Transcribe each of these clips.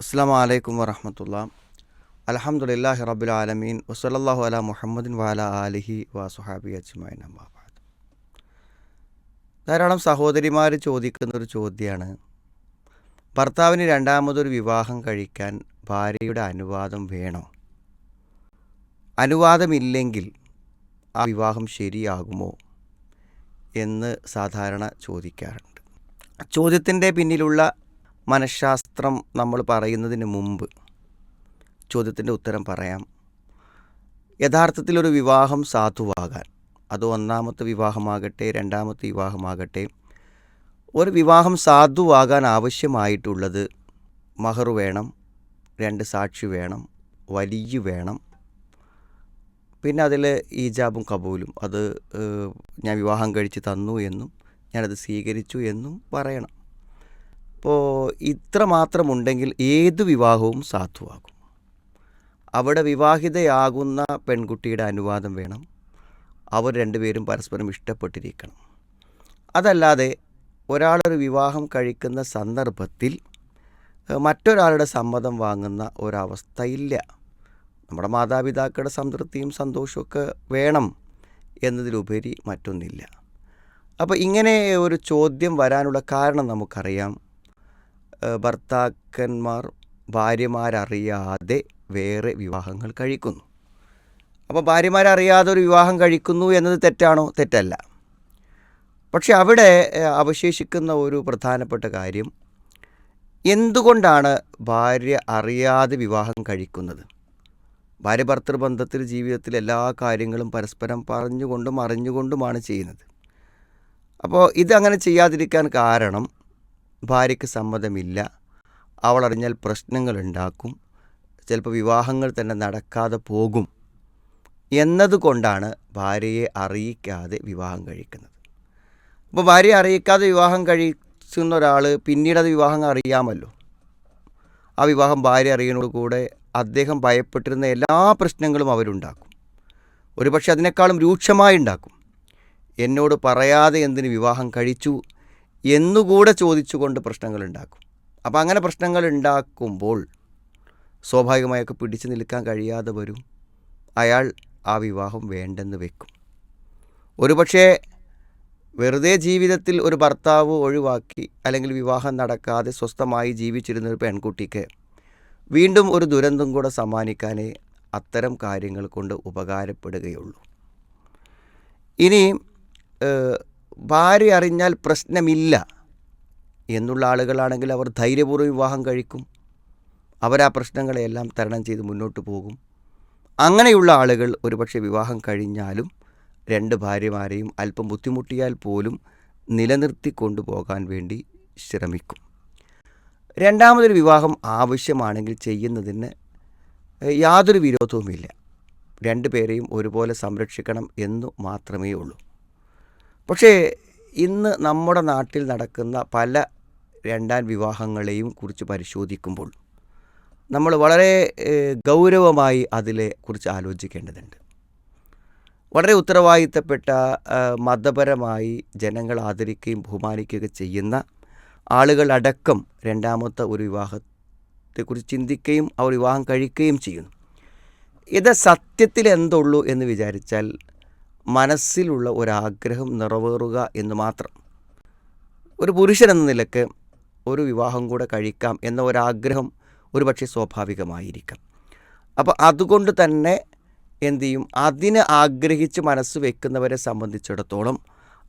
അസ്സലാമു അലൈക്കും വറഹ്മത്തുള്ളാഹി. അൽഹംദുലില്ലാഹി റബ്ബിൽ ആലമീൻ വസല്ലല്ലാഹു അലാ മുഹമ്മദിൻ വഅലാ ആലിഹി വസുഹാബിഹി അജ്മഈൻ. അമ്മാ ബഅദ്. ധാരാളം സഹോദരിമാർ ചോദിക്കുന്നൊരു ചോദ്യമാണ്, ഭർത്താവിന് രണ്ടാമതൊരു വിവാഹം കഴിക്കാൻ ഭാര്യയുടെ അനുവാദം വേണോ? അനുവാദമില്ലെങ്കിൽ ആ വിവാഹം ശരിയാകുമോ എന്ന് സാധാരണ ചോദിക്കാറുണ്ട്. ചോദ്യത്തിൻ്റെ പിന്നിലുള്ള മനഃശാസ്ത്രം നമ്മൾ പറയുന്നതിന് മുമ്പ് ചോദ്യത്തിൻ്റെ ഉത്തരം പറയാം. യഥാർത്ഥത്തിലൊരു വിവാഹം സാധുവാകാൻ, അത് ഒന്നാമത്തെ വിവാഹമാകട്ടെ രണ്ടാമത്തെ വിവാഹമാകട്ടെ, ഒരു വിവാഹം സാധുവാകാൻ ആവശ്യമായിട്ടുള്ളത് മഹർ വേണം, 2 സാക്ഷി വേണം, വലിയ വേണം, പിന്നെ അതിൽ ഈജാബും കബൂലും, അത് ഞാൻ വിവാഹം കഴിച്ച് തന്നു എന്നും ഞാനത് സ്വീകരിച്ചു എന്നും പറയണം. അപ്പോൾ ഇത്ര മാത്രമുണ്ടെങ്കിൽ ഏത് വിവാഹവും സാധുവാകും. അവിടെ വിവാഹിതയാകുന്ന പെൺകുട്ടിയുടെ അനുവാദം വേണം, അവർ രണ്ടുപേരും പരസ്പരം ഇഷ്ടപ്പെട്ടിരിക്കണം. അതല്ലാതെ ഒരാളൊരു വിവാഹം കഴിക്കുന്ന സന്ദർഭത്തിൽ മറ്റൊരാളുടെ സമ്മതം വാങ്ങുന്ന ഒരവസ്ഥയില്ല. നമ്മുടെ മാതാപിതാക്കളുടെ സംതൃപ്തിയും സന്തോഷമൊക്കെ വേണം എന്നതിലുപരി മറ്റൊന്നില്ല. അപ്പോൾ ഇങ്ങനെ ഒരു ചോദ്യം വരാനുള്ള കാരണം നമുക്കറിയാം. ഭർത്താക്കന്മാർ ഭാര്യമാരറിയാതെ വേറെ വിവാഹങ്ങൾ കഴിക്കുന്നു. അപ്പോൾ ഭാര്യമാരറിയാതെ ഒരു വിവാഹം കഴിക്കുന്നു എന്നത് തെറ്റാണോ? തെറ്റല്ല. പക്ഷെ അവിടെ അവശേഷിക്കുന്ന ഒരു പ്രധാനപ്പെട്ട കാര്യം, എന്തുകൊണ്ടാണ് ഭാര്യ അറിയാതെ വിവാഹം കഴിക്കുന്നത്? ഭാര്യ ഭർത്തൃബന്ധത്തിൽ ജീവിതത്തിൽ എല്ലാ കാര്യങ്ങളും പരസ്പരം പറഞ്ഞുകൊണ്ടും അറിഞ്ഞുകൊണ്ടുമാണ് ചെയ്യുന്നത്. അപ്പോൾ ഇതങ്ങനെ ചെയ്യാതിരിക്കാൻ കാരണം, ഭാര്യയ്ക്ക് സമ്മതമില്ല, അവൾ അറിഞ്ഞാൽ പ്രശ്നങ്ങളുണ്ടാക്കും, ചിലപ്പോൾ വിവാഹങ്ങൾ തന്നെ നടക്കാതെ പോകും എന്നതുകൊണ്ടാണ് ഭാര്യയെ അറിയിക്കാതെ വിവാഹം കഴിക്കുന്നത്. അപ്പോൾ ഭാര്യയെ അറിയിക്കാതെ വിവാഹം കഴിക്കുന്ന ഒരാൾ പിന്നീടത് വിവാഹം അറിയാമല്ലോ. ആ വിവാഹം ഭാര്യ അറിയുന്നതോടുകൂടെ അദ്ദേഹം ഭയപ്പെട്ടിരുന്ന എല്ലാ പ്രശ്നങ്ങളും അവരുണ്ടാക്കും. ഒരുപക്ഷെ അതിനേക്കാളും രൂക്ഷമായി ഉണ്ടാക്കും. എന്നോട് പറയാതെ എന്തിന് വിവാഹം കഴിച്ചു എന്നുകൂടെ ചോദിച്ചുകൊണ്ട് പ്രശ്നങ്ങളുണ്ടാക്കും. അപ്പോൾ അങ്ങനെ പ്രശ്നങ്ങൾ ഉണ്ടാക്കുമ്പോൾ സ്വാഭാവികമായൊക്കെ പിടിച്ചു നിൽക്കാൻ കഴിയാതെ വരും. അയാൾ ആ വിവാഹം വേണ്ടെന്ന് വെക്കും. ഒരുപക്ഷെ വെറുതെ ജീവിതത്തിൽ ഒരു ഭർത്താവ് ഒഴിവാക്കി അല്ലെങ്കിൽ വിവാഹം നടക്കാതെ സ്വസ്ഥമായി ജീവിച്ചിരുന്നൊരു പെൺകുട്ടിക്ക് വീണ്ടും ഒരു ദുരന്തം കൂടെ സമ്മാനിക്കാനേ അത്തരം കാര്യങ്ങൾ കൊണ്ട് ഉപകാരപ്പെടുകയുള്ളൂ. ഇനി ഭാര്യ അറിഞ്ഞാൽ പ്രശ്നമില്ല എന്നുള്ള ആളുകളാണെങ്കിൽ അവർ ധൈര്യപൂർവ്വം വിവാഹം കഴിക്കും. അവരാ പ്രശ്നങ്ങളെയെല്ലാം തരണം ചെയ്ത് മുന്നോട്ട് പോകും. അങ്ങനെയുള്ള ആളുകൾ ഒരുപക്ഷെ വിവാഹം കഴിഞ്ഞാലും 2 ഭാര്യമാരെയും അല്പം ബുദ്ധിമുട്ടിയാൽ പോലും നിലനിർത്തി കൊണ്ടുപോകാൻ വേണ്ടി ശ്രമിക്കും. രണ്ടാമതൊരു വിവാഹം ആവശ്യമാണെങ്കിൽ ചെയ്യുന്നതിന് യാതൊരു വിരോധവുമില്ല. 2 പേരെയും ഒരുപോലെ സംരക്ഷിക്കണം എന്നു മാത്രമേ ഉള്ളൂ. പക്ഷേ ഇന്ന് നമ്മുടെ നാട്ടിൽ നടക്കുന്ന പല രണ്ടാം വിവാഹങ്ങളെയും കുറിച്ച് പരിശോധിക്കുമ്പോൾ നമ്മൾ വളരെ ഗൗരവമായി അതിലെ കുറിച്ച് ആലോചിക്കേണ്ടതുണ്ട്. വളരെ ഉത്തരവാദിത്തപ്പെട്ട, മതപരമായി ജനങ്ങൾ ആദരിക്കുകയും ബഹുമാനിക്കുകയും ചെയ്യുന്ന ആളുകളടക്കം രണ്ടാമത്തെ ഒരു വിവാഹത്തെക്കുറിച്ച് ചിന്തിക്കുകയും അവർ വിവാഹം കഴിക്കുകയും ചെയ്യുന്നു. ഇത് സത്യത്തിൽ എന്തുള്ളൂ എന്ന് വിചാരിച്ചാൽ മനസ്സിലുള്ള ഒരാഗ്രഹം നിറവേറുക എന്ന് മാത്രം. ഒരു പുരുഷൻ എന്ന നിലക്ക് ഒരു വിവാഹം കൂടെ കഴിക്കാം എന്ന ഒരാഗ്രഹം ഒരുപക്ഷെ സ്വാഭാവികമായിരിക്കാം. അപ്പോൾ അതുകൊണ്ട് തന്നെ എന്തു ചെയ്യും, അതിന് ആഗ്രഹിച്ച് മനസ്സ് വെക്കുന്നവരെ സംബന്ധിച്ചിടത്തോളം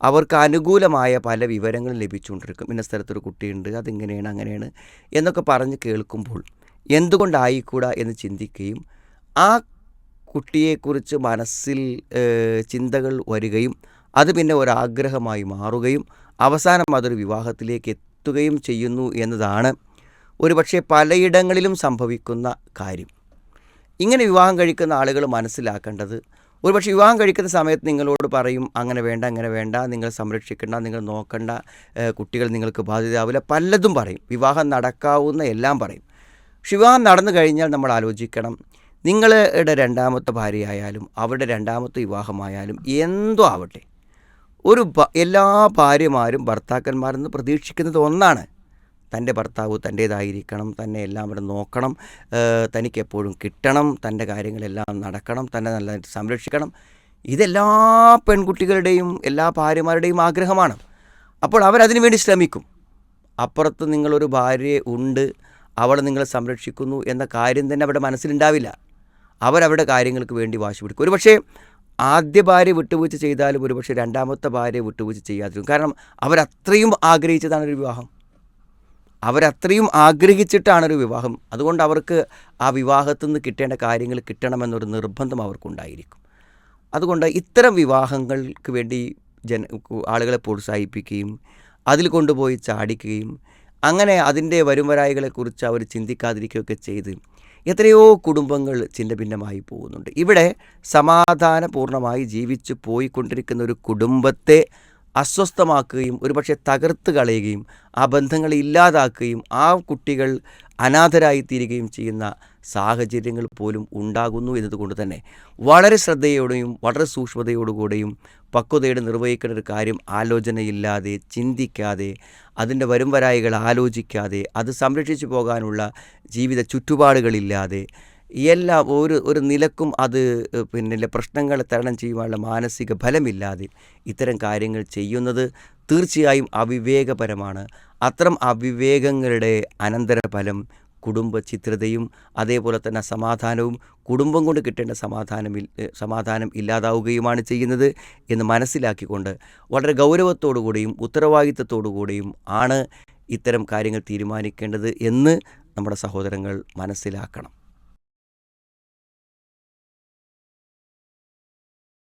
അവർക്ക് അനുകൂലമായ പല വിവരങ്ങളും ലഭിച്ചുകൊണ്ടിരിക്കും. ഇന്ന സ്ഥലത്തൊരു കുട്ടിയുണ്ട്, അതിങ്ങനെയാണ് അങ്ങനെയാണ് എന്നൊക്കെ പറഞ്ഞ് കേൾക്കുമ്പോൾ എന്തുകൊണ്ടായിക്കൂടാ എന്ന് ചിന്തിക്കുകയും ആ കുട്ടിയെക്കുറിച്ച് മനസ്സിൽ ചിന്തകൾ വരികയും അത് പിന്നെ ഒരാഗ്രഹമായി മാറുകയും അവസാനം അതൊരു വിവാഹത്തിലേക്ക് എത്തുകയും ചെയ്യുന്നു എന്നതാണ് ഒരുപക്ഷെ പലയിടങ്ങളിലും സംഭവിക്കുന്ന കാര്യം. ഇങ്ങനെ വിവാഹം കഴിക്കുന്ന ആളുകൾ മനസ്സിലാക്കേണ്ടത്, ഒരുപക്ഷെ വിവാഹം കഴിക്കുന്ന സമയത്ത് നിങ്ങളോട് പറയും അങ്ങനെ വേണ്ട അങ്ങനെ വേണ്ട, നിങ്ങൾ സംരക്ഷിക്കേണ്ട, നിങ്ങൾ നോക്കണ്ട, കുട്ടികൾ നിങ്ങൾക്ക് ബാധ്യതയാവില്ല, പലതും പറയും. വിവാഹം നടക്കാവുന്ന എല്ലാം പറയും. പക്ഷെ വിവാഹം നടന്നു കഴിഞ്ഞാൽ നമ്മൾ ആലോചിക്കണം, നിങ്ങളുടെ രണ്ടാമത്തെ ഭാര്യയായാലും അവരുടെ രണ്ടാമത്തെ വിവാഹമായാലും എന്തോ ആവട്ടെ, എല്ലാ ഭാര്യമാരും ഭർത്താക്കന്മാരെന്ന് പ്രതീക്ഷിക്കുന്നത് ഒന്നാണ്. തൻ്റെ ഭർത്താവ് തൻ്റേതായിരിക്കണം, തന്നെ എല്ലാവരും നോക്കണം, തനിക്കെപ്പോഴും കിട്ടണം, തൻ്റെ കാര്യങ്ങളെല്ലാം നടക്കണം, തന്നെ നല്ലതായിട്ട് സംരക്ഷിക്കണം. ഇതെല്ലാ പെൺകുട്ടികളുടെയും എല്ലാ ഭാര്യമാരുടെയും ആഗ്രഹമാണ്. അപ്പോൾ അവരതിനു വേണ്ടി ശ്രമിക്കും. അപ്പുറത്ത് നിങ്ങളൊരു ഭാര്യ ഉണ്ട്, അവൾ നിങ്ങളെ സംരക്ഷിക്കുന്നു എന്ന കാര്യം തന്നെ അവരുടെ മനസ്സിലുണ്ടാവില്ല. അവരവരുടെ കാര്യങ്ങൾക്ക് വേണ്ടി വാശി പിടിക്കും. ഒരുപക്ഷേ ആദ്യ ഭാര്യ വിട്ടുവീഴ്ച ചെയ്താലും ഒരുപക്ഷെ രണ്ടാമത്തെ ഭാര്യ വിട്ടുവീഴ്ച ചെയ്യാതിരിക്കും. കാരണം അവരത്രയും ആഗ്രഹിച്ചതാണ് ഒരു വിവാഹം, അവരത്രയും ആഗ്രഹിച്ചിട്ടാണൊരു വിവാഹം. അതുകൊണ്ട് അവർക്ക് ആ വിവാഹത്തിൽ നിന്ന് കിട്ടേണ്ട കാര്യങ്ങൾ കിട്ടണമെന്നൊരു നിർബന്ധം അവർക്കുണ്ടായിരിക്കും. അതുകൊണ്ട് ഇത്തരം വിവാഹങ്ങൾക്ക് വേണ്ടി ആളുകളെ പ്രോത്സാഹിപ്പിക്കുകയും അതിൽ കൊണ്ടുപോയി ചാടിക്കുകയും അങ്ങനെ അതിൻ്റെ വരുംവരായികളെക്കുറിച്ച് അവർ ചിന്തിക്കാതിരിക്കുകയൊക്കെ ചെയ്ത് എത്രയോ കുടുംബങ്ങൾ ഛിന്നഭിന്നമായി പോകുന്നുണ്ട്. ഇവിടെ സമാധാനപൂർണ്ണമായി ജീവിച്ചു പോയിക്കൊണ്ടിരിക്കുന്ന ഒരു കുടുംബത്തെ അസ്വസ്ഥമാക്കുകയും ഒരുപക്ഷെ തകർത്ത് കളയുകയും ആ ബന്ധങ്ങളെ ഇല്ലാതാക്കുകയും ആ കുട്ടികൾ അനാഥരായിത്തീരുകയും ചെയ്യുന്ന സാഹചര്യങ്ങൾ പോലും ഉണ്ടാകുന്നു എന്നതുകൊണ്ട് തന്നെ വളരെ ശ്രദ്ധയോടെയും വളരെ സൂക്ഷ്മതയോടുകൂടെയും പക്വതയോടെ നിർവഹിക്കേണ്ട ഒരു കാര്യം ആലോചനയില്ലാതെ, ചിന്തിക്കാതെ, അതിൻ്റെ വരുംവരായികൾ ആലോചിക്കാതെ, അത് സംരക്ഷിച്ചു പോകാനുള്ള ജീവിത ചുറ്റുപാടുകളില്ലാതെ, എല്ലാം ഒരു നിലക്കും അത് പ്രശ്നങ്ങളെ തരണം ചെയ്യുവാനുള്ള മാനസിക ബലമില്ലാതെ ഇത്തരം കാര്യങ്ങൾ ചെയ്യുന്നത് തീർച്ചയായും അവിവേകപരമാണ്. അത്തരം അവിവേകങ്ങളുടെ അനന്തരഫലം കുടുംബ ചിത്രതയും അതേപോലെ തന്നെ സമാധാനവും, കുടുംബം കൊണ്ട് കിട്ടേണ്ട സമാധാനം ഇല്ലാതാവുകയുമാണ് ചെയ്യുന്നത് എന്ന് മനസ്സിലാക്കിക്കൊണ്ട് വളരെ ഗൗരവത്തോടുകൂടിയും ഉത്തരവാദിത്തത്തോടുകൂടിയും ആണ് ഇത്തരം കാര്യങ്ങൾ തീരുമാനിക്കേണ്ടത് എന്ന് നമ്മുടെ സഹോദരങ്ങൾ മനസ്സിലാക്കണം.